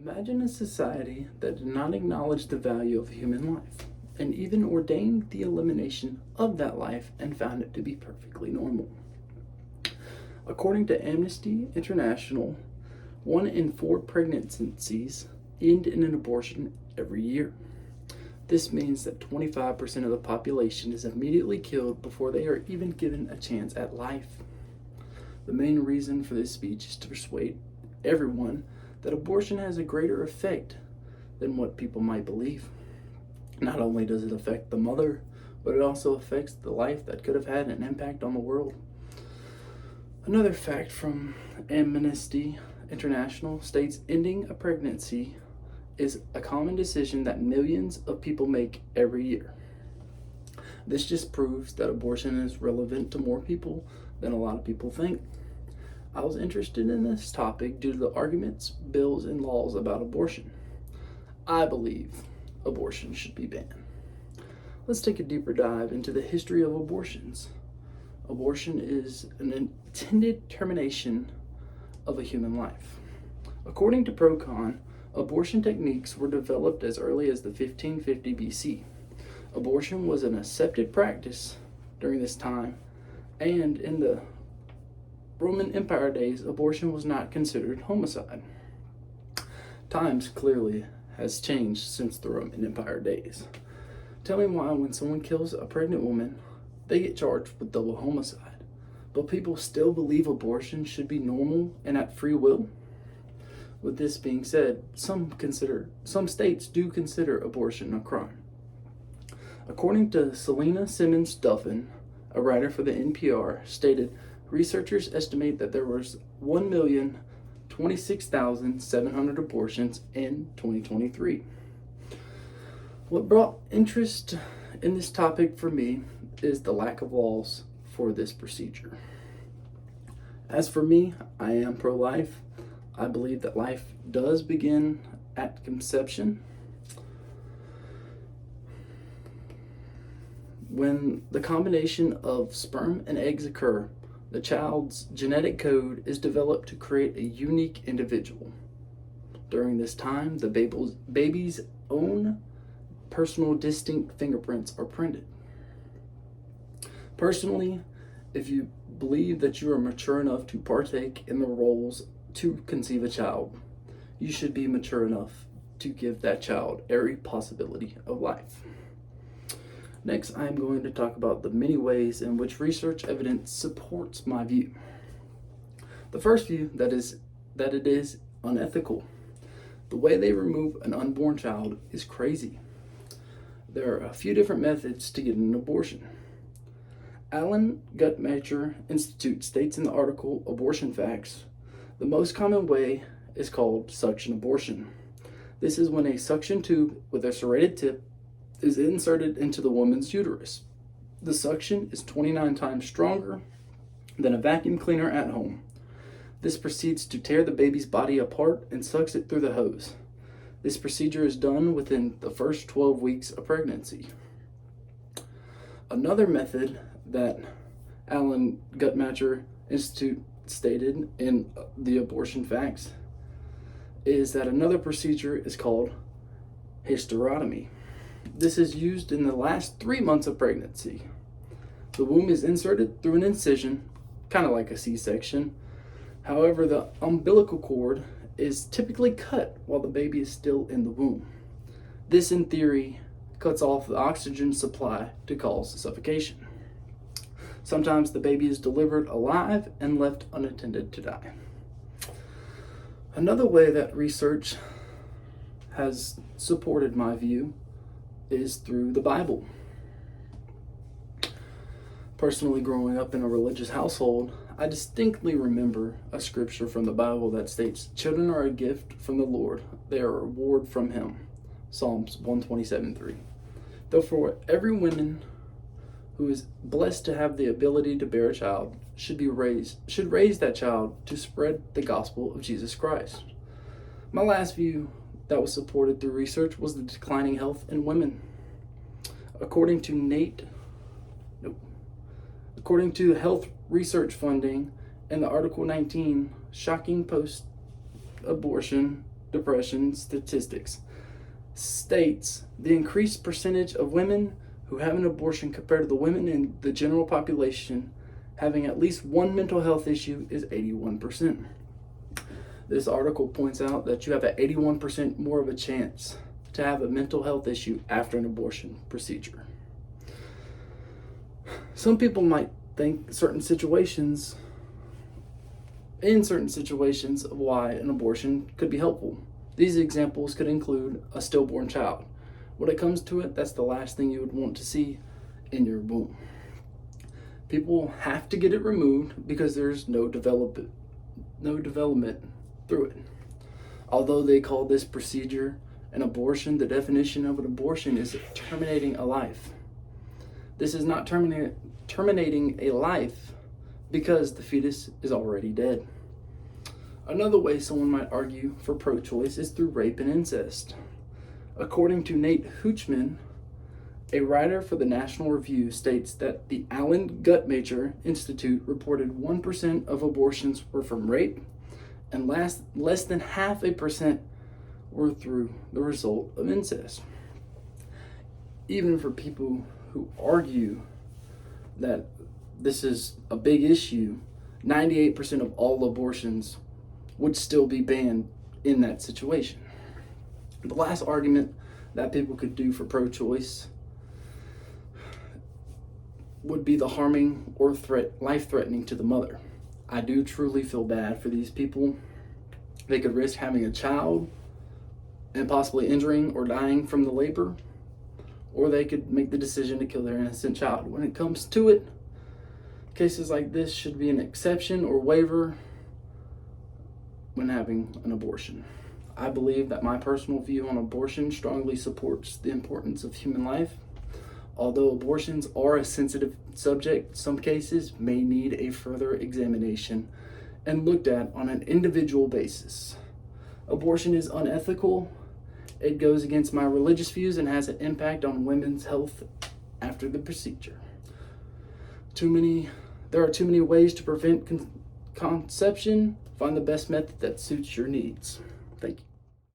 Imagine a society that did not acknowledge the value of human life and even ordained the elimination of that life and found it to be perfectly normal. According to Amnesty International, 1 in 4 pregnancies end in an abortion every year. This means that 25% of the population is immediately killed before they are even given a chance at life. The main reason for this speech is to persuade everyone that abortion has a greater effect than what people might believe. Not only does it affect the mother, but it also affects the life that could have had an impact on the world. Another fact from Amnesty International states ending a pregnancy is a common decision that millions of people make every year. This just proves that abortion is relevant to more people than a lot of people think. I was interested in this topic due to the arguments, bills, and laws about abortion. I believe abortion should be banned. Let's take a deeper dive into the history of abortions. Abortion is an intended termination of a human life. According to Procon, abortion techniques were developed as early as the 1550 BC. Abortion was an accepted practice during this time, and in the Roman Empire days, abortion was not considered homicide. Times clearly has changed since the Roman Empire days. Tell me why when someone kills a pregnant woman, they get charged with double homicide, but people still believe abortion should be normal and at free will? With this being said, some states do consider abortion a crime. According to Selena Simmons Duffin, a writer for the NPR, stated, researchers estimate that there was 1,026,700 abortions in 2023. What brought interest in this topic for me is the lack of laws for this procedure. As for me, I am pro-life. I believe that life does begin at conception. When the combination of sperm and eggs occur, the child's genetic code is developed to create a unique individual. During this time, the baby's own personal distinct fingerprints are printed. Personally, if you believe that you are mature enough to partake in the roles to conceive a child, you should be mature enough to give that child every possibility of life. Next, I am going to talk about the many ways in which research evidence supports my view. The first view that it is unethical. The way they remove an unborn child is crazy. There are a few different methods to get an abortion. Allen Guttmacher Institute states in the article Abortion Facts, the most common way is called suction abortion. This is when a suction tube with a serrated tip is inserted into the woman's uterus. The suction is 29 times stronger than a vacuum cleaner at home. This proceeds to tear the baby's body apart and sucks it through the hose. This procedure is done within the first 12 weeks of pregnancy. Another method that Allen Guttmacher Institute stated in the Abortion Facts is that another procedure is called hysterectomy. This is used in the last 3 months of pregnancy. The womb is inserted through an incision, kind of like a C-section. However, the umbilical cord is typically cut while the baby is still in the womb. This, in theory, cuts off the oxygen supply to cause suffocation. Sometimes the baby is delivered alive and left unattended to die. Another way that research has supported my view is through the Bible. Personally, growing up in a religious household, I distinctly remember a scripture from the Bible that states, children are a gift from the Lord. They are a reward from him. Psalms 127:3. Therefore, every woman who is blessed to have the ability to bear a child should raise that child to spread the gospel of Jesus Christ. My last view that was supported through research was the declining health in women. According to health research funding and the Article 19 shocking post-abortion Depression statistics states the increased percentage of women who have an abortion compared to the women in the general population having at least one mental health issue is 81%. This article points out that you have an 81% more of a chance to have a mental health issue after an abortion procedure. Some people might think in certain situations of why an abortion could be helpful. These examples could include a stillborn child. When it comes to it, that's the last thing you would want to see in your womb. People have to get it removed because there's no development through it. Although they call this procedure an abortion, the definition of an abortion is terminating a life. This is not terminating a life because the fetus is already dead. Another way someone might argue for pro-choice is through rape and incest. According to Nate Hoochman, a writer for the National Review, states that the Allen Guttmacher Institute reported 1% of abortions were from rape, and less than 0.5% were through the result of incest. Even for people who argue that this is a big issue, 98% of all abortions would still be banned in that situation. The last argument that people could do for pro-choice would be the harming or life-threatening to the mother. I do truly feel bad for these people. They could risk having a child and possibly injuring or dying from the labor, or they could make the decision to kill their innocent child. When it comes to it, cases like this should be an exception or waiver when having an abortion. I believe that my personal view on abortion strongly supports the importance of human life. Although abortions are a sensitive subject, some cases may need a further examination and looked at on an individual basis. Abortion is unethical. It goes against my religious views and has an impact on women's health after the procedure. There are too many ways to prevent conception. Find the best method that suits your needs.